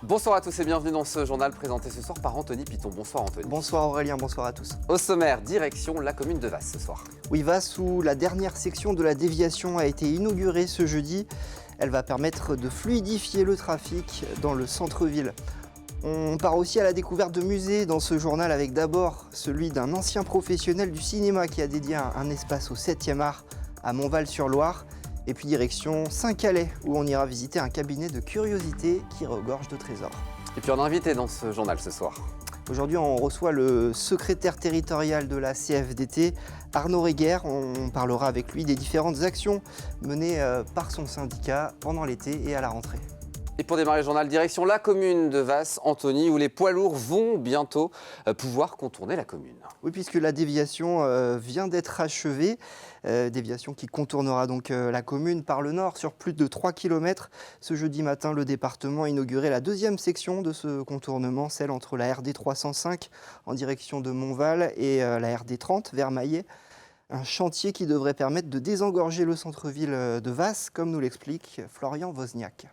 Bonsoir à tous et bienvenue dans ce journal présenté ce soir par Anthony Piton. Bonsoir Anthony. Bonsoir Aurélien, bonsoir à tous. Au sommaire, direction la commune de Vasse ce soir. Oui, Vasse, où la dernière section de la déviation a été inaugurée ce jeudi. Elle va permettre de fluidifier le trafic dans le centre-ville. On part aussi à la découverte de musées dans ce journal avec d'abord celui d'un ancien professionnel du cinéma qui a dédié un espace au 7e art à Montval-sur-Loire. Et puis direction Saint-Calais où on ira visiter un cabinet de curiosités qui regorge de trésors. Et puis on a invité dans ce journal ce soir. Aujourd'hui, on reçoit le secrétaire territorial de la CFDT, Arnaud Reguer. On parlera avec lui des différentes actions menées par son syndicat pendant l'été et à la rentrée. Et pour démarrer le journal, direction la commune de Vasse, Anthony, où les poids lourds vont bientôt pouvoir contourner la commune. Oui, puisque la déviation vient d'être achevée, déviation qui contournera donc la commune par le nord sur plus de 3 km. Ce jeudi matin, le département a inauguré la deuxième section de ce contournement, celle entre la RD 305 en direction de Montval et la RD 30 vers Maillet. Un chantier qui devrait permettre de désengorger le centre-ville de Vasse, comme nous l'explique Florian Wozniak.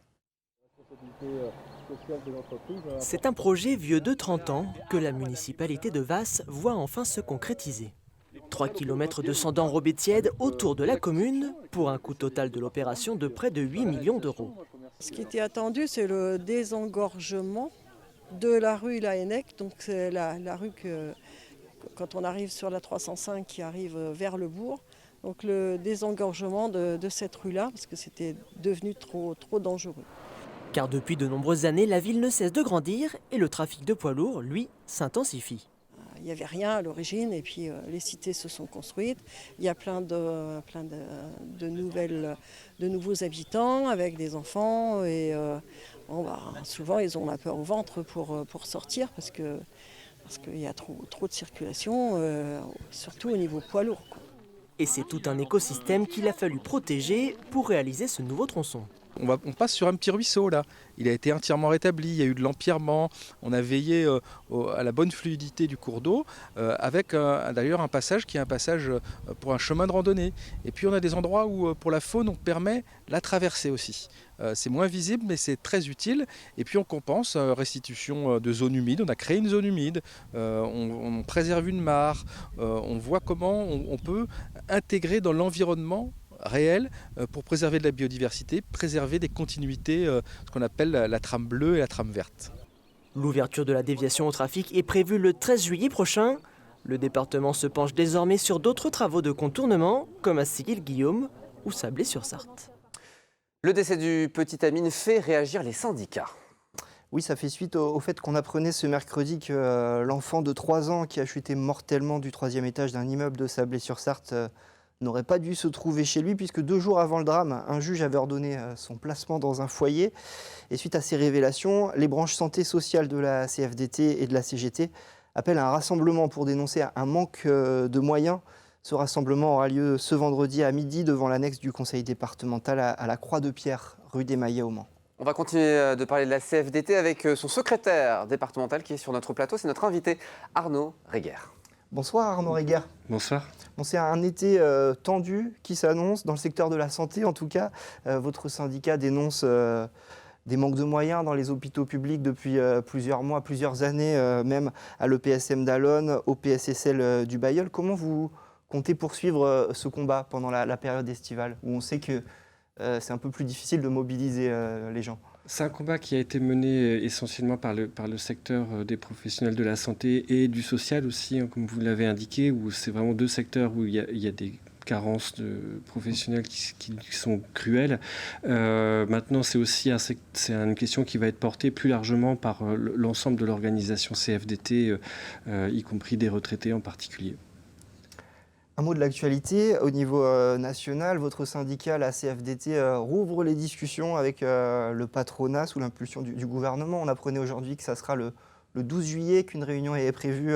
C'est un projet vieux de 30 ans que la municipalité de Vasse voit enfin se concrétiser. 3 km de sand enrobé tiède autour de la commune pour un coût total de l'opération de près de 8 millions d'euros. Ce qui était attendu, c'est le désengorgement de la rue Laennec. Donc c'est la rue que, quand on arrive sur la 305 qui arrive vers le bourg, donc le désengorgement de cette rue-là, parce que c'était devenu trop dangereux. Car depuis de nombreuses années, la ville ne cesse de grandir et le trafic de poids lourds, lui, s'intensifie. Il n'y avait rien à l'origine et puis les cités se sont construites. Il y a plein de nouveaux habitants avec des enfants et souvent ils ont la peur au ventre pour sortir parce qu'il y a trop de circulation, surtout au niveau poids lourd, quoi. Et c'est tout un écosystème qu'il a fallu protéger pour réaliser ce nouveau tronçon. On passe sur un petit ruisseau là, il a été entièrement rétabli, il y a eu de l'empierrement, on a veillé à la bonne fluidité du cours d'eau avec d'ailleurs un passage qui est un passage pour un chemin de randonnée. Et puis on a des endroits où pour la faune on permet la traversée aussi. C'est moins visible mais c'est très utile. Et puis on compense, restitution de zones humides, on a créé une zone humide, on préserve une mare, on voit comment on peut intégrer dans l'environnement réel pour préserver de la biodiversité, préserver des continuités, ce qu'on appelle la trame bleue et la trame verte. L'ouverture de la déviation au trafic est prévue le 13 juillet prochain. Le département se penche désormais sur d'autres travaux de contournement, comme à Siguil-Guillaume ou Sablé-sur-Sarthe. Le décès du petit Amine fait réagir les syndicats. Oui, ça fait suite au fait qu'on apprenait ce mercredi que l'enfant de 3 ans qui a chuté mortellement du 3e étage d'un immeuble de Sablé-sur-Sarthe n'aurait pas dû se trouver chez lui puisque 2 jours avant le drame, un juge avait ordonné son placement dans un foyer. Et suite à ces révélations, les branches santé sociale de la CFDT et de la CGT appellent à un rassemblement pour dénoncer un manque de moyens. Ce rassemblement aura lieu ce vendredi à midi devant l'annexe du conseil départemental à la Croix-de-Pierre, rue des Maillets au Mans. On va continuer de parler de la CFDT avec son secrétaire départemental qui est sur notre plateau. C'est notre invité Arnaud Reguer. Bonsoir Arnaud Reguer. Bonsoir. Bon, c'est un été tendu qui s'annonce dans le secteur de la santé en tout cas. Votre syndicat dénonce des manques de moyens dans les hôpitaux publics depuis plusieurs mois, plusieurs années, même à l'EPSM d'Allonne, au PSSL du Bailleul. Comment vous comptez poursuivre ce combat pendant la période estivale où on sait que c'est un peu plus difficile de mobiliser les gens? C'est un combat qui a été mené essentiellement par le secteur des professionnels de la santé et du social aussi, hein, comme vous l'avez indiqué, où c'est vraiment 2 secteurs où il y a des carences de professionnels qui sont cruelles. Maintenant, c'est aussi une question qui va être portée plus largement par l'ensemble de l'organisation CFDT, y compris des retraités en particulier. Un mot de l'actualité, au niveau national, votre syndicat, la CFDT, rouvre les discussions avec le patronat sous l'impulsion du gouvernement. On apprenait aujourd'hui que ça sera le 12 juillet qu'une réunion est prévue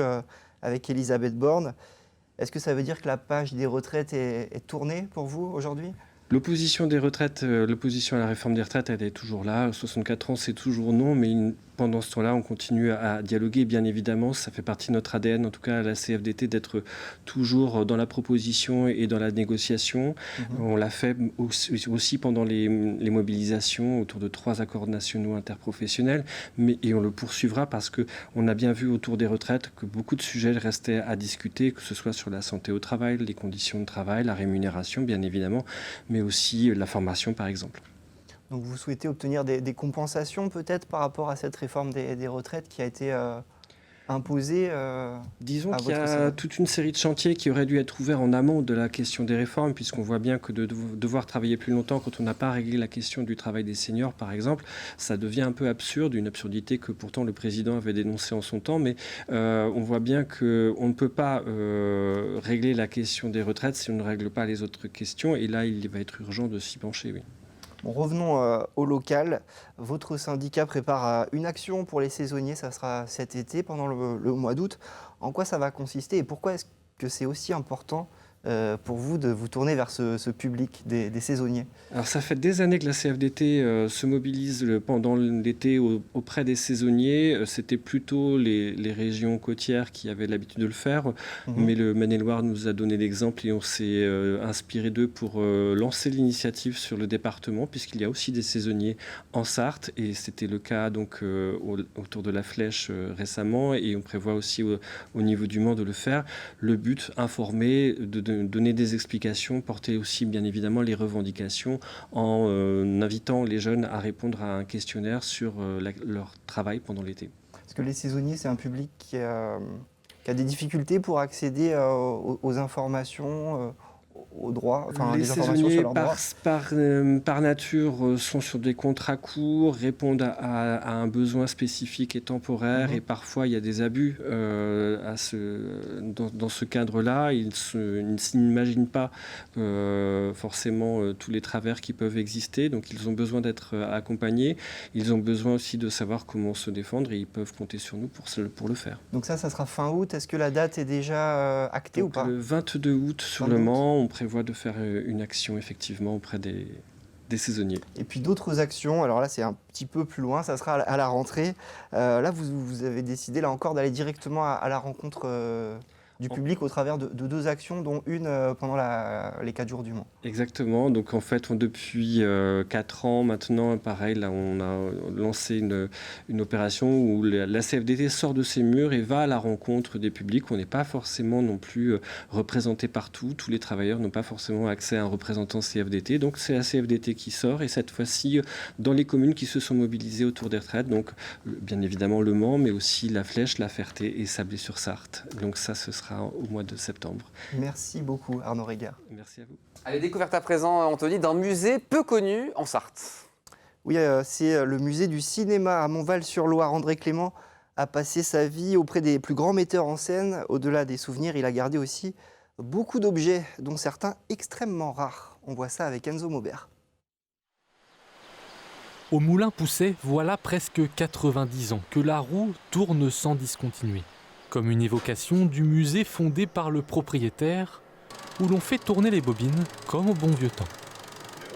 avec Elisabeth Borne. Est-ce que ça veut dire que la page des retraites est tournée pour vous aujourd'hui ? L'opposition des retraites, l'opposition à la réforme des retraites, elle est toujours là. 64 ans, c'est toujours non, mais pendant ce temps-là, on continue à dialoguer. Bien évidemment, ça fait partie de notre ADN, en tout cas à la CFDT, d'être toujours dans la proposition et dans la négociation. On l'a fait aussi pendant les mobilisations autour de 3 accords nationaux interprofessionnels, et on le poursuivra parce qu'on a bien vu autour des retraites que beaucoup de sujets restaient à discuter, que ce soit sur la santé au travail, les conditions de travail, la rémunération, bien évidemment, mais aussi la formation, par exemple. Donc vous souhaitez obtenir des compensations peut-être par rapport à cette réforme des retraites qui a été imposée Disons à qu'il y votre a Sénat. toute une série de chantiers qui auraient dû être ouverts en amont de la question des réformes, puisqu'on voit bien que de devoir travailler plus longtemps quand on n'a pas réglé la question du travail des seniors, par exemple, ça devient un peu absurde, une absurdité que pourtant le président avait dénoncée en son temps, mais on voit bien qu'on ne peut pas régler la question des retraites si on ne règle pas les autres questions, et là il va être urgent de s'y pencher, oui. Bon, revenons au local. Votre syndicat prépare une action pour les saisonniers, ça sera cet été, pendant le mois d'août. En quoi ça va consister et pourquoi est-ce que c'est aussi important pour vous de vous tourner vers ce public des saisonniers? Alors ça fait des années que la CFDT se mobilise pendant l'été auprès des saisonniers. C'était plutôt les régions côtières qui avaient l'habitude de le faire, mais le Maine-et-Loire nous a donné l'exemple et on s'est inspiré d'eux pour lancer l'initiative sur le département, puisqu'il y a aussi des saisonniers en Sarthe, et c'était le cas donc autour de la Flèche récemment, et on prévoit aussi au niveau du Mans de le faire. Le but, informer, de donner des explications, porter aussi bien évidemment les revendications en invitant les jeunes à répondre à un questionnaire sur leur travail pendant l'été. Parce que les saisonniers, c'est un public qui a des difficultés pour accéder aux informations, aux droits, enfin les des informations saisonniers, sur leurs droits. par nature, sont sur des contrats courts, répondent à un besoin spécifique et temporaire, et parfois il y a des abus dans ce cadre-là. Ils ne s'imaginent pas forcément tous les travers qui peuvent exister, donc ils ont besoin d'être accompagnés. Ils ont besoin aussi de savoir comment se défendre, et ils peuvent compter sur nous pour le faire. Donc ça sera fin août. Est-ce que la date est déjà actée Donc, ou pas? le 22 août sur le Mans, on prévoit de faire une action effectivement auprès des saisonniers. Et puis d'autres actions, alors là c'est un petit peu plus loin, ça sera à la rentrée. Là vous avez décidé là encore d'aller directement à la rencontre du public au travers de 2 actions, dont une pendant les 4 jours du Mans. Exactement, donc en fait depuis 4 ans maintenant, pareil, là on a lancé une opération où la CFDT sort de ses murs et va à la rencontre des publics. On n'est pas forcément non plus représenté partout, tous les travailleurs n'ont pas forcément accès à un représentant CFDT, donc c'est la CFDT qui sort, et cette fois-ci dans les communes qui se sont mobilisées autour des retraites, donc bien évidemment le Mans, mais aussi la Flèche, la Ferté et Sablé-sur-Sarthe. Donc ça, ce sera au mois de septembre. Merci beaucoup Arnaud Régard. Merci à vous. Allez, découverte à présent, Anthony, d'un musée peu connu en Sarthe. Oui, c'est le musée du cinéma à Montval-sur-Loire. André Clément a passé sa vie auprès des plus grands metteurs en scène. Au-delà des souvenirs, il a gardé aussi beaucoup d'objets, dont certains extrêmement rares. On voit ça avec Enzo Maubert. Au Moulin Pousset, voilà presque 90 ans que la roue tourne sans discontinuer. Comme une évocation du musée fondé par le propriétaire, où l'on fait tourner les bobines comme au bon vieux temps.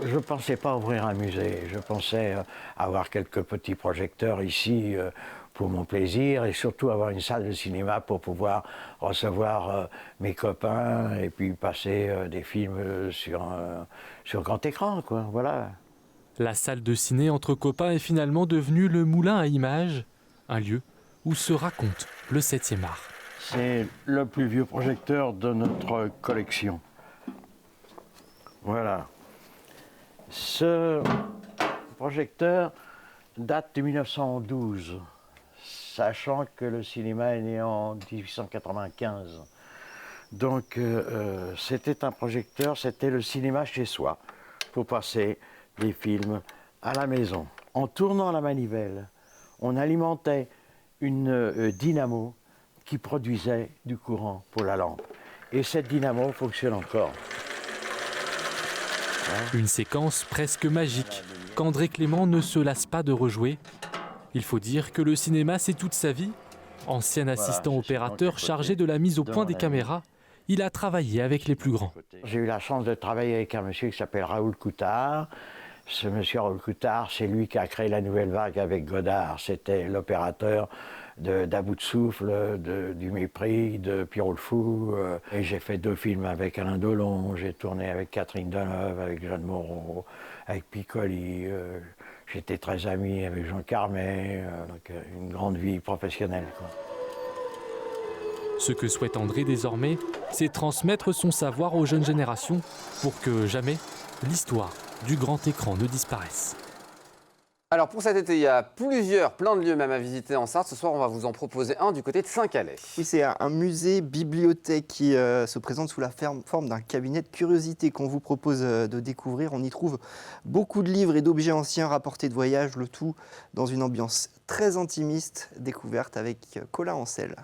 Je ne pensais pas ouvrir un musée, je pensais avoir quelques petits projecteurs ici pour mon plaisir, et surtout avoir une salle de cinéma pour pouvoir recevoir mes copains et puis passer des films sur grand écran, quoi, voilà. La salle de ciné entre copains est finalement devenue le Moulin à images, un lieu où se raconte le 7e art. C'est le plus vieux projecteur de notre collection. Voilà. Ce projecteur date de 1912, sachant que le cinéma est né en 1895. Donc c'était un projecteur, c'était le cinéma chez soi, pour passer des films à la maison. En tournant la manivelle, on alimentait une dynamo qui produisait du courant pour la lampe. Et cette dynamo fonctionne encore. Une séquence presque magique qu'André Clément ne se lasse pas de rejouer. Il faut dire que le cinéma, c'est toute sa vie. Ancien assistant opérateur chargé de la mise au point des caméras, il a travaillé avec les plus grands. J'ai eu la chance de travailler avec un monsieur qui s'appelle Raoul Coutard, Ce monsieur Raoul Coutard, c'est lui qui a créé la Nouvelle Vague avec Godard. C'était l'opérateur d'À bout de souffle, du Mépris, de Pierrot le Fou. Et j'ai fait 2 films avec Alain Delon, j'ai tourné avec Catherine Deneuve, avec Jeanne Moreau, avec Piccoli. J'étais très ami avec Jean Carmet, donc une grande vie professionnelle, quoi. Ce que souhaite André désormais, c'est transmettre son savoir aux jeunes générations pour que jamais l'histoire du grand écran ne disparaisse. Alors pour cet été, il y a plein de lieux même à visiter en Sarthe. Ce soir, on va vous en proposer un du côté de Saint-Calais. Oui, c'est un musée-bibliothèque qui se présente sous la forme d'un cabinet de curiosités qu'on vous propose de découvrir. On y trouve beaucoup de livres et d'objets anciens rapportés de voyage, le tout dans une ambiance très intimiste, découverte avec Colin Ancel.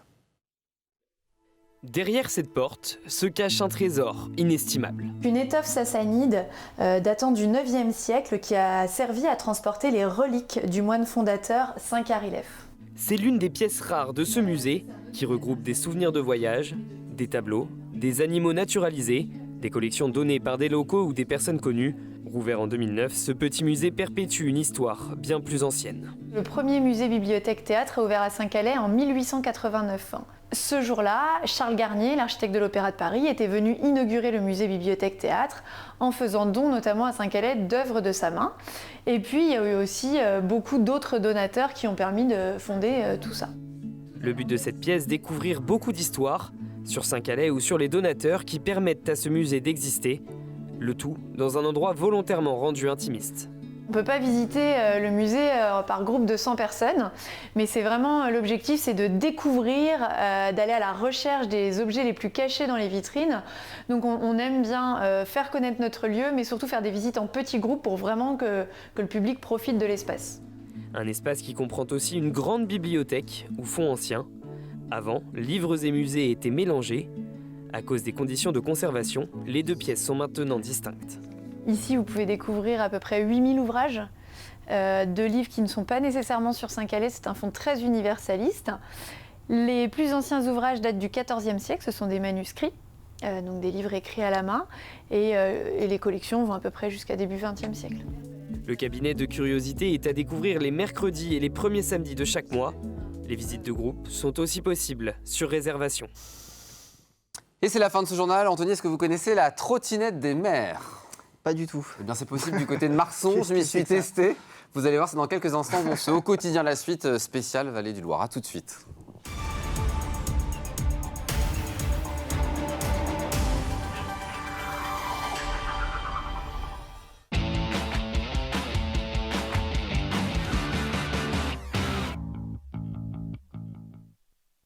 Derrière cette porte se cache un trésor inestimable. Une étoffe sassanide datant du 9e siècle qui a servi à transporter les reliques du moine fondateur Saint Carilef. C'est l'une des pièces rares de ce musée qui regroupe des souvenirs de voyage, des tableaux, des animaux naturalisés, des collections données par des locaux ou des personnes connues. Rouvert en 2009, ce petit musée perpétue une histoire bien plus ancienne. Le premier musée bibliothèque-théâtre est ouvert à Saint-Calais en 1889. Ce jour-là, Charles Garnier, l'architecte de l'Opéra de Paris, était venu inaugurer le musée bibliothèque-théâtre en faisant don notamment à Saint-Calais d'œuvres de sa main. Et puis il y a eu aussi beaucoup d'autres donateurs qui ont permis de fonder tout ça. Le but de cette pièce, découvrir beaucoup d'histoires sur Saint-Calais ou sur les donateurs qui permettent à ce musée d'exister. Le tout dans un endroit volontairement rendu intimiste. On ne peut pas visiter le musée par groupe de 100 personnes, mais c'est vraiment l'objectif, c'est de découvrir, d'aller à la recherche des objets les plus cachés dans les vitrines. Donc on aime bien faire connaître notre lieu, mais surtout faire des visites en petits groupes pour vraiment que le public profite de l'espace. Un espace qui comprend aussi une grande bibliothèque ou fonds ancien. Avant, livres et musées étaient mélangés. À cause des conditions de conservation, les 2 pièces sont maintenant distinctes. Ici, vous pouvez découvrir à peu près 8000 ouvrages de livres qui ne sont pas nécessairement sur Saint-Calais. C'est un fonds très universaliste. Les plus anciens ouvrages datent du XIVe siècle. Ce sont des manuscrits, donc des livres écrits à la main. Et les collections vont à peu près jusqu'à début XXe siècle. Le cabinet de curiosité est à découvrir les mercredis et les premiers samedis de chaque mois. Les visites de groupe sont aussi possibles sur réservation. Et c'est la fin de ce journal. Anthony, est-ce que vous connaissez la trottinette des mers? Pas du tout. Eh bien, c'est possible du côté de Marson. Je m'y suis testé. Vous allez voir, c'est dans quelques instants. Au quotidien, la suite spéciale Vallée du Loir. À tout de suite.